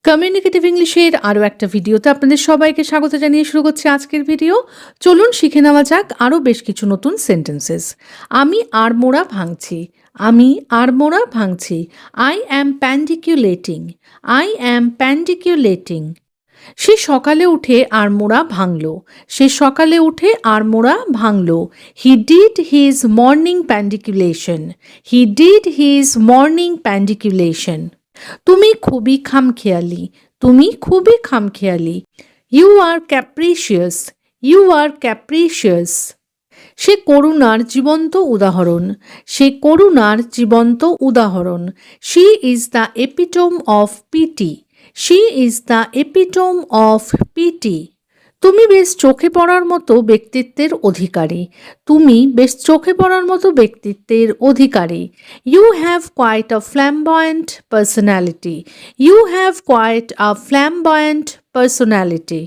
Communicative ইংলিশের আরও একটা ভিডিওতে আপনাদের সবাইকে স্বাগত জানিয়ে শুরু করছি আজকের ভিডিও। চলুন শিখে নেওয়া যাক আরও বেশ কিছু নতুন সেন্টেন্সেস। আমি আড়মোড়া ভাঙছি। আমি আড়মোড়া ভাঙছি। I am প্যান্ডিকুলেটিং। I am প্যান্ডিকুলেটিং। সে সকালে উঠে আড়মোড়া ভাঙল। সে সকালে উঠে আড়মোড়া ভাঙল। He did his morning pandiculation. He did his morning pandiculation. তুমি খুবই খামখেয়ালি। তুমি খুবই খামখেয়ালি। You R ক্যাপ্রিশিয়াস। ইউ আর ক্যাপ্রিশিয়াস। সে করুণার জীবন্ত উদাহরণ। সে করুণার জীবন্ত উদাহরণ। She is the epitome of pity. She is the epitome of pity. তুমি বেশ চোখে পড়ার মতো ব্যক্তিত্বের অধিকারী। তুমি বেশ চোখে পড়ার মতো ব্যক্তিত্বের অধিকারী। You have quite a flamboyant personality. You have quite a flamboyant personality.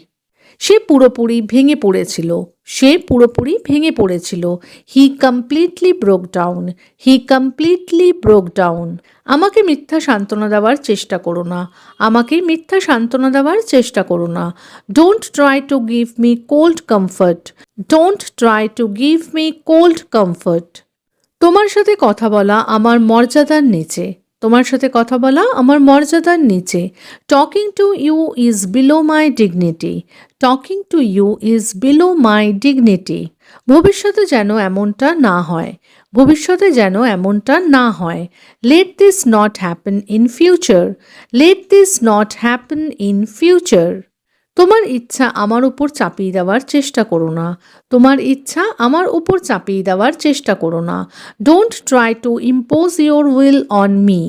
সে পুরোপুরি ভেঙে পড়েছিল। সে পুরোপুরি ভেঙে পড়েছিল। He completely broke down. He completely broke down. আমাকে মিথ্যা সান্ত্বনা দেওয়ার চেষ্টা করো না। আমাকে মিথ্যা সান্ত্বনা দেওয়ার চেষ্টা করো না। Don't try to give me cold comfort. Don't try to give me cold comfort. তোমার সাথে কথা বলা আমার মর্যাদার নিচে। তোমার সাথে কথা বলা আমার মর্যাদার নিচে। Talking to you is below my dignity. Talking to you is below my dignity. ভবিষ্যতে যেন এমনটা না হয়। ভবিষ্যতে যেন এমনটা না হয়। Let this not happen in future. Let this not happen in future. তোমার ইচ্ছা আমার উপর চাপিয়ে দেওয়ার চেষ্টা করো না। তোমার ইচ্ছা আমার উপর চাপিয়ে দেওয়ার চেষ্টা করো না। Don't try to impose your will on me.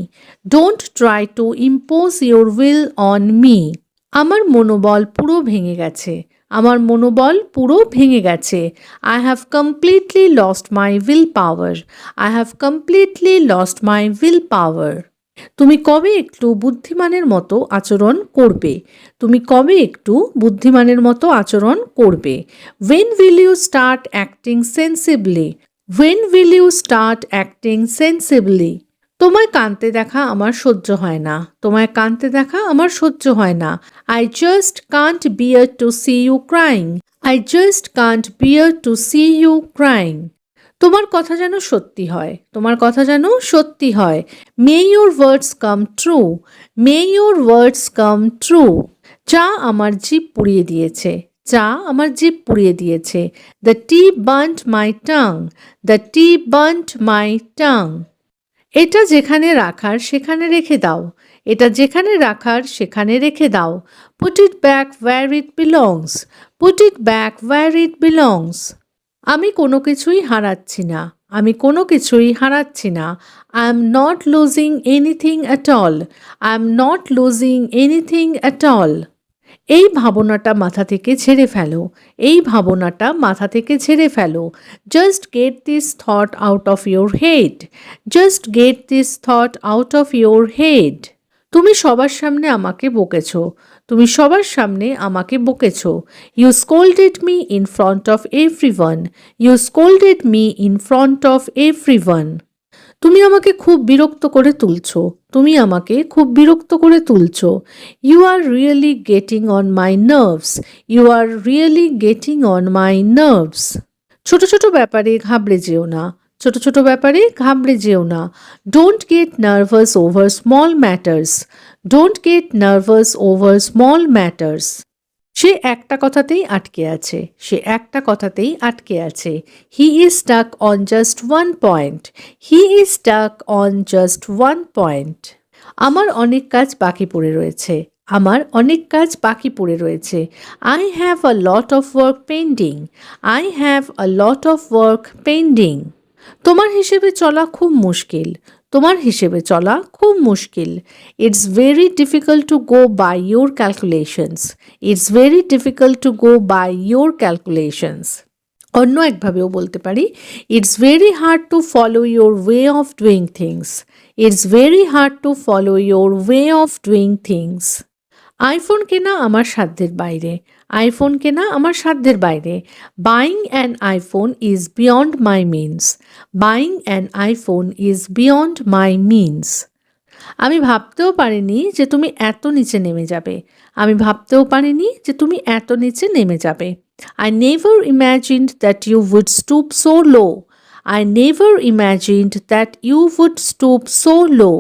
Don't try to impose your will on me. আমার মনোবল পুরো ভেঙে গেছে। আমার মনোবল পুরো ভেঙে গেছে। I have completely lost my will power. I have completely lost my will পাওয়ার। তুমি কবে একটু বুদ্ধিমানের মতো আচরণ করবে? তুমি কবে একটু বুদ্ধিমানের মতো আচরণ করবে? When will you start acting sensibly? When will you start acting sensibly? তোমায় কাঁদতে দেখা আমার সহ্য হয় না। তোমায় কাঁদতে দেখা আমার সহ্য হয় না। I just can't bear to see you crying. I just can't bear to see you crying. তোমার কথা যেন সত্যি হয়। তোমার কথা যেন সত্যি হয়। May your words come true. May your words come true. চা আমার জিভ পুড়িয়ে দিয়েছে। চা আমার জিভ পুড়িয়ে দিয়েছে। The T burned my tongue. The T burned my tongue. এটা যেখানে রাখার সেখানে রেখে দাও। এটা যেখানে রাখার সেখানে রেখে দাও। Put it back where it belongs. Put it back where it belongs. আমি কোনো কিছুই হারাচ্ছি না। আমি কোনো কিছুই হারাচ্ছি না। I am not losing anything at all. I am not losing anything at all. এই ভাবনাটা মাথা থেকে ঝেড়ে ফেলো। এই ভাবনাটা মাথা থেকে ঝেড়ে ফেলো। Just get this thought out of your head. Just get this thought out of your head. তুমি সবার সামনে আমাকে বকেছো। তুমি সবার সামনে আমাকে বকেছো। You scolded me in front of everyone. You scolded me in front of everyone. তুমি আমাকে খুব বিরক্ত করে তুলছো। তুমি আমাকে খুব বিরক্ত করে তুলছো। You are really getting on my nerves. You are really getting on my nerves. ছোট ছোট ব্যাপারে ঘাবড়ে যেও না। ছোট ছোট ব্যাপারে ঘাবড়ে যেও না। Don't get nervous over small matters. Don't get nervous over small matters. সে একটা কথাতেই আটকে আছে। সে একটা কথাতেই আটকে আছে। He is stuck on just one point. He is stuck on just one point. আমার অনেক কাজ বাকি পড়ে রয়েছে। আমার অনেক কাজ বাকি পড়ে রয়েছে। I have a lot of work pending. I have a lot of work pending. তোমার হিসেবে চলা খুব মুশকিল। তোমার হিসেবে চলা খুব মুশকিল। It's very difficult to go by your calculations. It's very difficult to go by your calculations. অন্য একভাবেও বলতে পারি, it's very hard to follow your way of doing things. It's very hard to follow your way of doing things. IPhone কেনা আমার সাধ্যের বাইরে। IPhone কেনা আমার সাধ্যের বাইরে। Buying an iPhone is beyond my means. Buying an iPhone is beyond my means. আমি ভাবতেও পারিনি যে তুমি এত নিচে নেমে যাবে। আমি ভাবতেও পারিনি যে তুমি এত নিচে নেমে যাবে। I never imagined that you would stoop so low. I never imagined that you would stoop so low.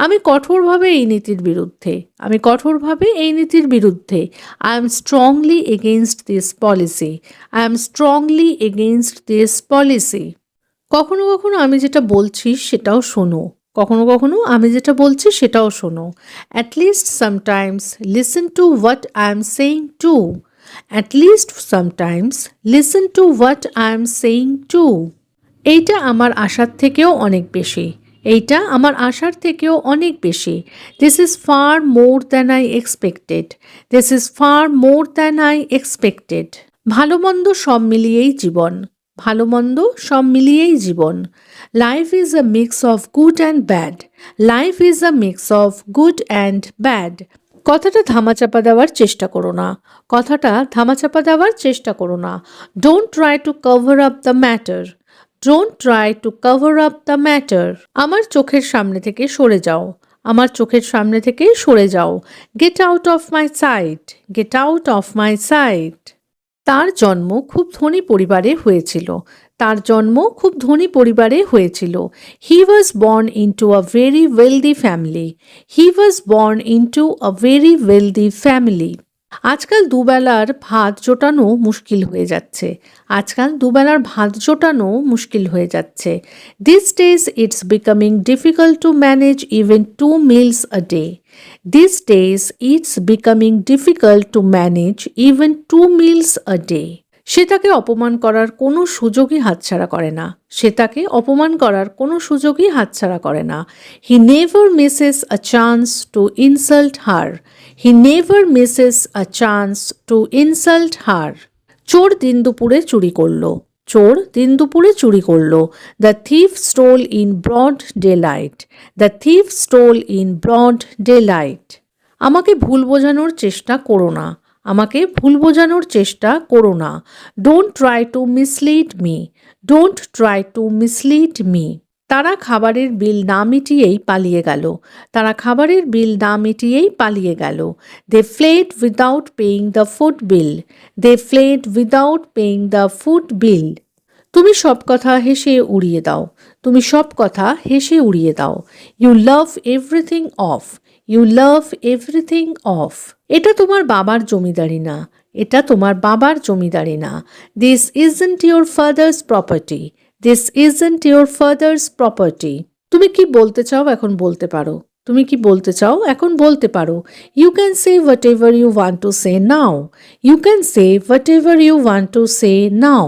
আমি কঠোরভাবে এই নীতির বিরুদ্ধে। আমি কঠোরভাবে এই নীতির বিরুদ্ধে। I am strongly against this policy. I am strongly against this policy. কখনো কখনো আমি যেটা বলছি সেটাও শোনো। কখনো কখনো আমি যেটা বলছি সেটাও শোনো। At least sometimes listen to what I am saying too. At least sometimes listen to what I am saying too. এইটা আমার আশার থেকেও অনেক বেশি। এইটা আমার আশার থেকেও অনেক বেশি। This is far more than I expected. This is far more than I expected. ভালো মন্দ সব মিলিয়েই জীবন। ভালো মন্দ সব মিলিয়েই জীবন। Life is a mix of good and bad. Life is a mix of good and bad. কথাটা ধামাচাপা দেওয়ার চেষ্টা করো না। কথাটা ধামাচাপা দেওয়ার চেষ্টা করো না। Don't try to cover up the matter. Don't try to cover up the matter. আমার চোখের সামনে থেকে সরে যাও। আমার চোখের সামনে থেকে সরে যাও। Get out of my sight. Get out of my sight. তার জন্ম খুব ধনী পরিবারে হয়েছিল। তার জন্ম খুব ধনী পরিবারে হয়েছিল। He was born into a very wealthy family. He was born into a very wealthy family. আজকাল দুবেলার ভাত জোটানো মুশকিল হয়ে যাচ্ছে। আজকাল দুবেলার ভাত জোটানো মুশকিল হয়ে যাচ্ছে। These days it's becoming difficult to manage even 2 meals a day. These days it's becoming difficult to manage even 2 meals a day. সে তাকে অপমান করার কোনো সুযোগই হাতছাড়া করে না। সে তাকে অপমান করার কোনো সুযোগই হাতছাড়া করে না। He never misses a chance to insult her. He never misses a chance to insult her. চোর দিন দুপুরে চুরি করলো। চোর দিন দুপুরে চুরি করলো। The thief stole in broad daylight. The thief stole in broad daylight. আমাকে ভুল বোঝানোর চেষ্টা করো না। আমাকে ভুল বোঝানোর চেষ্টা করো না। Don't try to mislead me. Don't try to mislead me. তারা খাবারের বিল না মিটিয়েই পালিয়ে গেল। তারা খাবারের বিল না মিটিয়েই পালিয়ে গেল। They fled without paying the food bill. They fled without paying the food bill. তুমি সব কথা হেসে উড়িয়ে দাও। তুমি সব কথা হেসে উড়িয়ে দাও। You love everything off. You love everything off. এটা তোমার বাবার জমিদারি না। এটা তোমার বাবার জমিদারি না। This isn't your father's property. This isn't your father's property. তুমি কি বলতে চাও এখন বলতে পারো। তুমি কি বলতে চাও এখন বলতে পারো। You can say whatever you want to say now. You can say whatever you want to say now.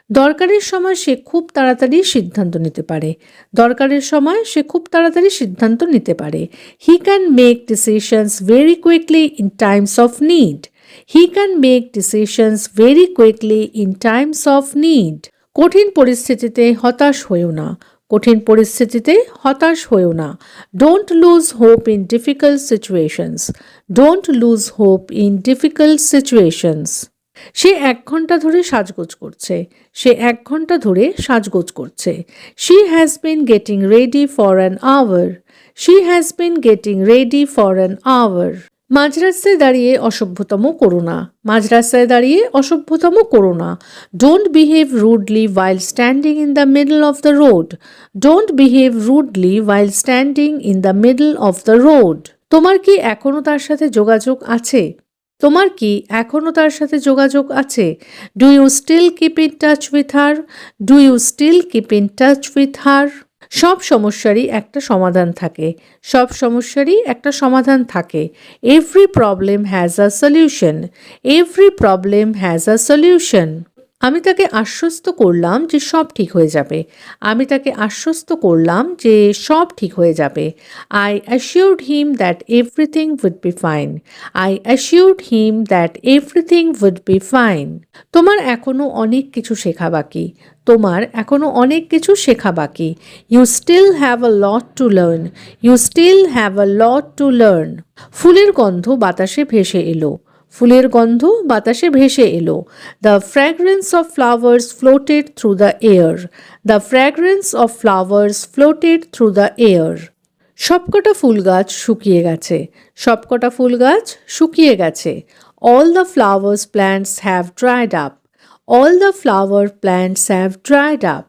দরকারের সময় সে খুব তাড়াতাড়ি সিদ্ধান্ত নিতে পারে। দরকারের সময় সে খুব তাড়াতাড়ি সিদ্ধান্ত নিতে পারে। He can make decisions very quickly in times of need. He can make decisions very quickly in times of need. কঠিন পরিস্থিতিতে হতাশ হয়েও না। কঠিন পরিস্থিতিতে হতাশ হয়েও না। Don't lose hope in difficult situations. Don't lose hope in difficult situations. সে 1 ঘন্টা ধরে সাজগোজ করছে। সে 1 ঘন্টা ধরে সাজগোজ করছে। She has been getting ready for an hour. She has been getting ready for an hour. মাঝরাস্তায় দাঁড়িয়ে অসভ্যতম করো না। মাঝরাস্তায় দাঁড়িয়ে অসভ্যতম করো না। Don't behave rudely while standing in the middle of the road. Don't behave rudely while standing in the middle of the road. তোমার কি এখনো তার সাথে যোগাযোগ আছে? তোমার কি এখনো তার সাথে যোগাযোগ আছে? Do you still keep in touch with her? Do you still keep in touch with her? সব সমস্যারই একটা সমাধান থাকে। সব সমস্যারই একটা সমাধান থাকে। Every problem has a solution. Every problem has a solution. আমি তাকে আশ্বস্ত করলাম যে সব ঠিক হয়ে যাবে। আমি তাকে আশ্বস্ত করলাম যে সব ঠিক হয়ে যাবে। I assured him that everything would be fine. I assured him that everything would be fine. তোমার এখনো অনেক কিছু শেখা বাকি। তোমার এখনো অনেক কিছু শেখা বাকি। You still have a lot to learn. You still have a lot to learn. ফুলের গন্ধ বাতাসে ভেসে এলো। ফুলের গন্ধ বাতাসে ভেসে এলো। The fragrance of flowers floated through the air. The fragrance of flowers floated through the air. সবকটা ফুল গাছ শুকিয়ে গেছে। সবকটা ফুল গাছ শুকিয়ে গেছে। All the flowers plants have dried up. All the flower plants have dried up.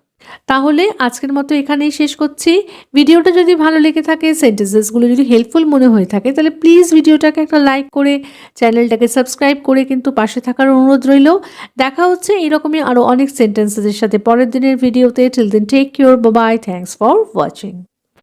তাহলে আজকের মতো এখানেই শেষ করছি। ভিডিওটা যদি ভালো লেগে থাকে, সেন্টেন্সেসগুলো যদি হেল্পফুল মনে হয়ে থাকে, তাহলে প্লিজ ভিডিওটাকে একটা লাইক করে চ্যানেলটাকে সাবস্ক্রাইব করে কিন্তু পাশে থাকার অনুরোধ রইল। দেখা হচ্ছে এরকমই আরও অনেক সেন্টেন্সেসের সাথে পরের দিনের ভিডিওতে। Till then take care, bye bye, thanks for watching.